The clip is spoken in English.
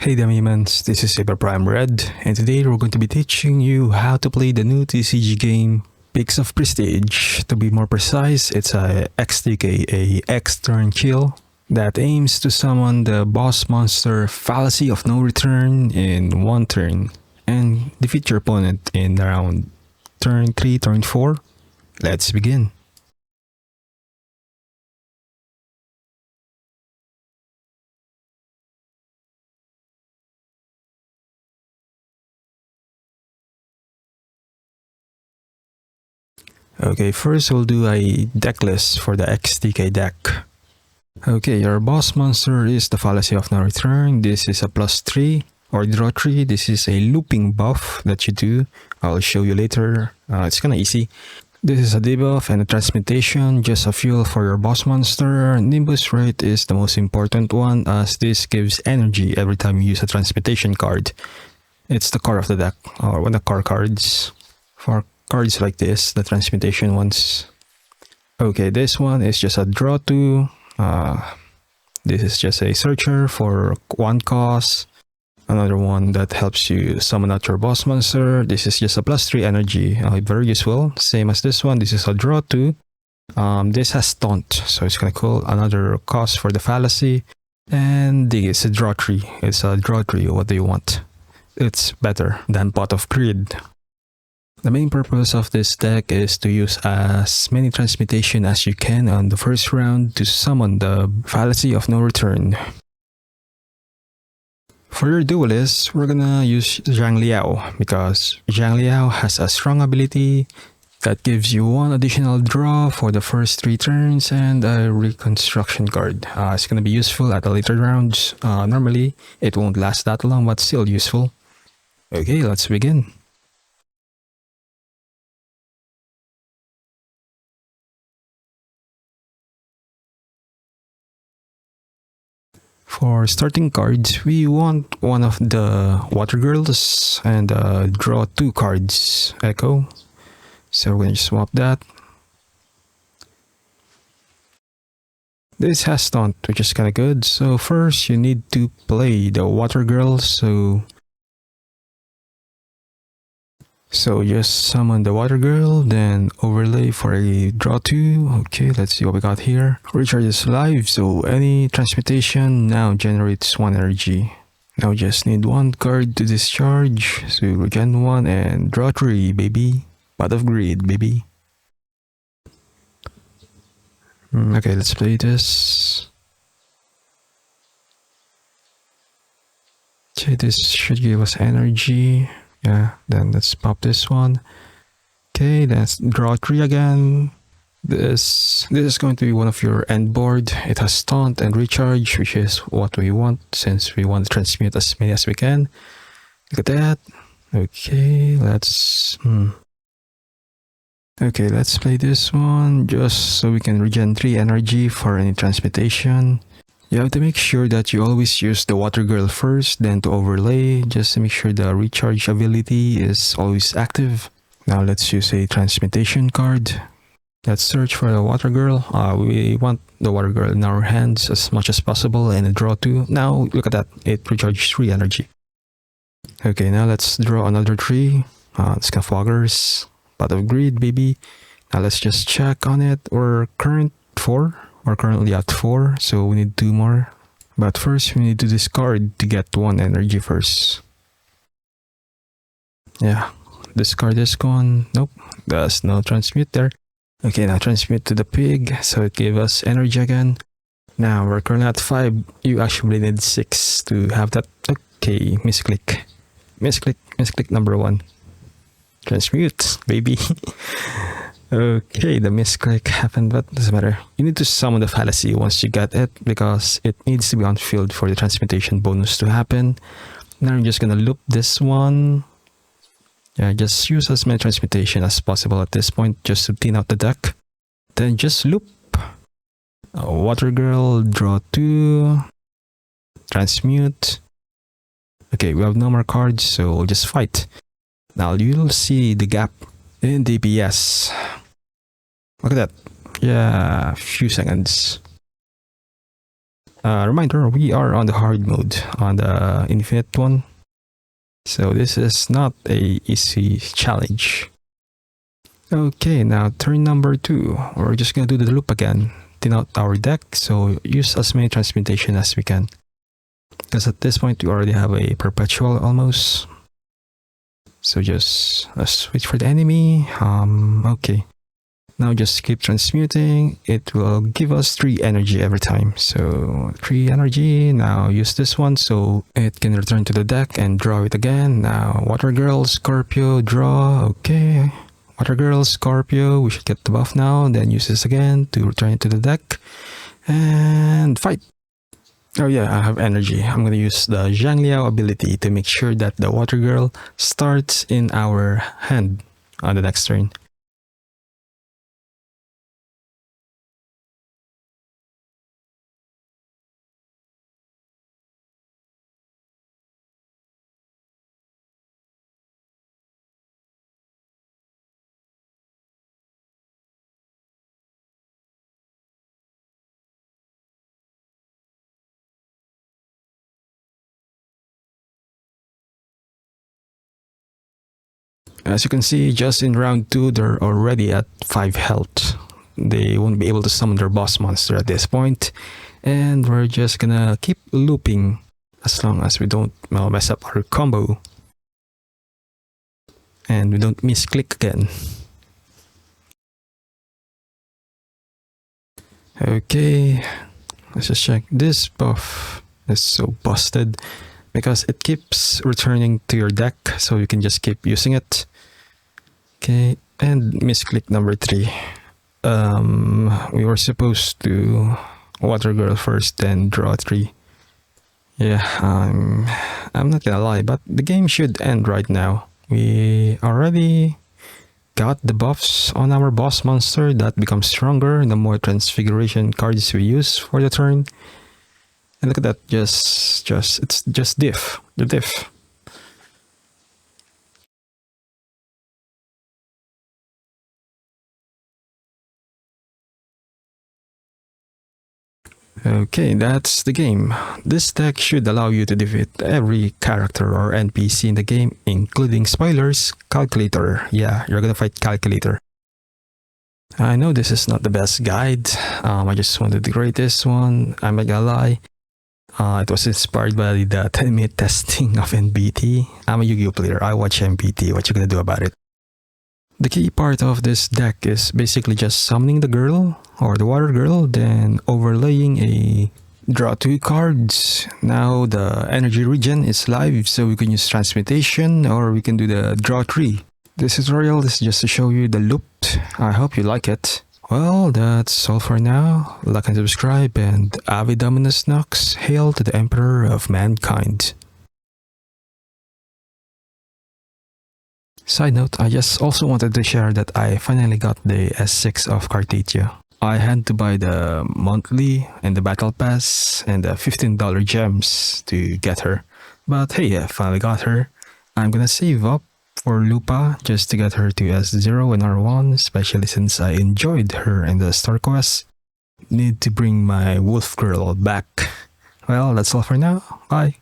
Hey Demimans, this is Saber Prime Red, and today we're going to be teaching you how to play the new TCG game, Peaks of Prestige. To be more precise, it's a XTK, a X-turn kill, that aims to summon the boss monster Fallacy of No Return in one turn, and defeat your opponent in around turn 3, turn 4. Let's begin. Okay, first we'll do a deck list for the XTK deck. Okay, your boss monster is the Fallacy of No Return. This is a +3 or draw 3. This is a looping buff that you do. I'll show you later. It's kinda easy. This is a debuff and a transmutation, just a fuel for your boss monster. Nimbus Wraith is the most important one, as this gives energy every time you use a transmutation card. It's the core of the deck, or one of the core cards. For cards like this, the transmutation ones. Okay, this one is just a draw 2. This is just a searcher for 1 cost. Another one that helps you summon out your boss monster. This is just a +3 energy, very useful. Same as this one. This is a draw 2. This has taunt, so it's kind of cool. Another cost for the Fallacy. And this is a draw 3. It's a draw 3. What do you want? It's better than Pot of Greed. The main purpose of this deck is to use as many transmutation as you can on the first round to summon the Fallacy of No Return. For your duelist, we're gonna use Changli because Changli has a strong ability that gives you 1 additional draw for the first 3 turns and a reconstruction card. It's gonna be useful at the later rounds. Normally, it won't last that long, but still useful. Okay, let's begin. For starting cards, we want one of the Water Girls and draw 2 cards, Echo. So we're going to swap that. This has taunt, which is kind of good. So first you need to play the Water Girl. So just summon the Water Girl, then overlay for a draw 2. Okay, let's see what we got here. Recharge is live, so any transmutation now generates 1 energy. Now just need 1 card to discharge. So regen 1 and draw 3, baby. Pot of Greed, baby. Okay, let's play this. Okay, this should give us energy. Yeah, then let's pop this one. Okay, let's draw 3 again. This is going to be one of your end board. It has taunt and recharge, which is what we want since we want to transmute as many as we can. Look at that. Okay, let's okay, let's play this one just so we can regen 3 energy for any transmutation. You have to make sure that you always use the Water Girl first, then to overlay, just to make sure the recharge ability is always active. Now let's use a transmutation card. Let's search for the Water Girl. We want the Water Girl in our hands as much as possible and a draw 2. Now look at that, it recharges 3 energy. Okay, now let's draw another 3. Scafoggers, Pot of Greed, baby. Now let's just check on it. We're currently at 4, so we need 2 more. But first, we need to discard to get 1 energy first. Yeah, discard this one. Nope, there's no transmute there. Okay, now transmute to the pig, so it gave us energy again. Now we're currently at 5. You actually need 6 to have that. Okay, misclick. Misclick number 1. Transmute, baby. Okay, the misclick happened, but doesn't matter. You need to summon the Fallacy once you get it, because it needs to be on field for the transmutation bonus to happen. Now I'm just gonna loop this one. Yeah, just use as many transmutation as possible at this point, just to clean out the deck. Then just loop. Water Girl, draw 2. Transmute. Okay, we have no more cards, so we'll just fight. Now you'll see the gap in DPS. Look at that. Yeah, few seconds. Reminder, we are on the hard mode, on the infinite one. So this is not a easy challenge. Okay, now turn number 2. We're just gonna do the loop again. Thin out our deck, so use as many transmutation as we can. Because at this point we already have a perpetual almost. So just switch for the enemy. Okay. Now just keep transmuting. It will give us 3 energy every time. So 3 energy. Now use this one so it can return to the deck and draw it again. Now Water Girl, Scorpio, draw. Okay. Water Girl, Scorpio. We should get the buff now. Then use this again to return it to the deck. And fight. Oh yeah, I have energy. I'm gonna use the Changli ability to make sure that the Water Girl starts in our hand on the next turn. As you can see, just in round 2, they're already at 5 health. They won't be able to summon their boss monster at this point. And we're just gonna keep looping as long as we don't mess up our combo. And we don't misclick again. Okay, let's just check. This buff is so busted because it keeps returning to your deck, so you can just keep using it. Okay, and misclick number 3. We were supposed to Water Girl first, then draw 3. Yeah, I'm not gonna lie, but the game should end right now. We already got the buffs on our boss monster that becomes stronger the more transfiguration cards we use for the turn. And look at that, it's just diff, the diff. Okay, that's the game. This deck should allow you to defeat every character or NPC in the game, including spoilers, Calculator. Yeah, you're gonna fight Calculator. I know this is not the best guide. I just wanted to create this one. I'm not gonna lie. It was inspired by the 10-minute testing of NBT. I'm a Yu-Gi-Oh player. I watch NBT. What you gonna do about it? The key part of this deck is basically just summoning the girl or the Water Girl, then overlaying a draw 2 cards. Now the energy regen is live, so we can use transmutation or we can do the draw 3. This tutorial is just to show you the loop. I hope you like it. Well, that's all for now. Like and subscribe, and Ave Dominus Nox, hail to the Emperor of Mankind. Side note, I just also wanted to share that I finally got the S6 of Cartetia. I had to buy the monthly and the battle pass and the $15 gems to get her. But hey, I finally got her. I'm gonna save up for Lupa just to get her to S0 and R1, especially since I enjoyed her in the Star Quest. Need to bring my wolf girl back. Well, that's all for now. Bye.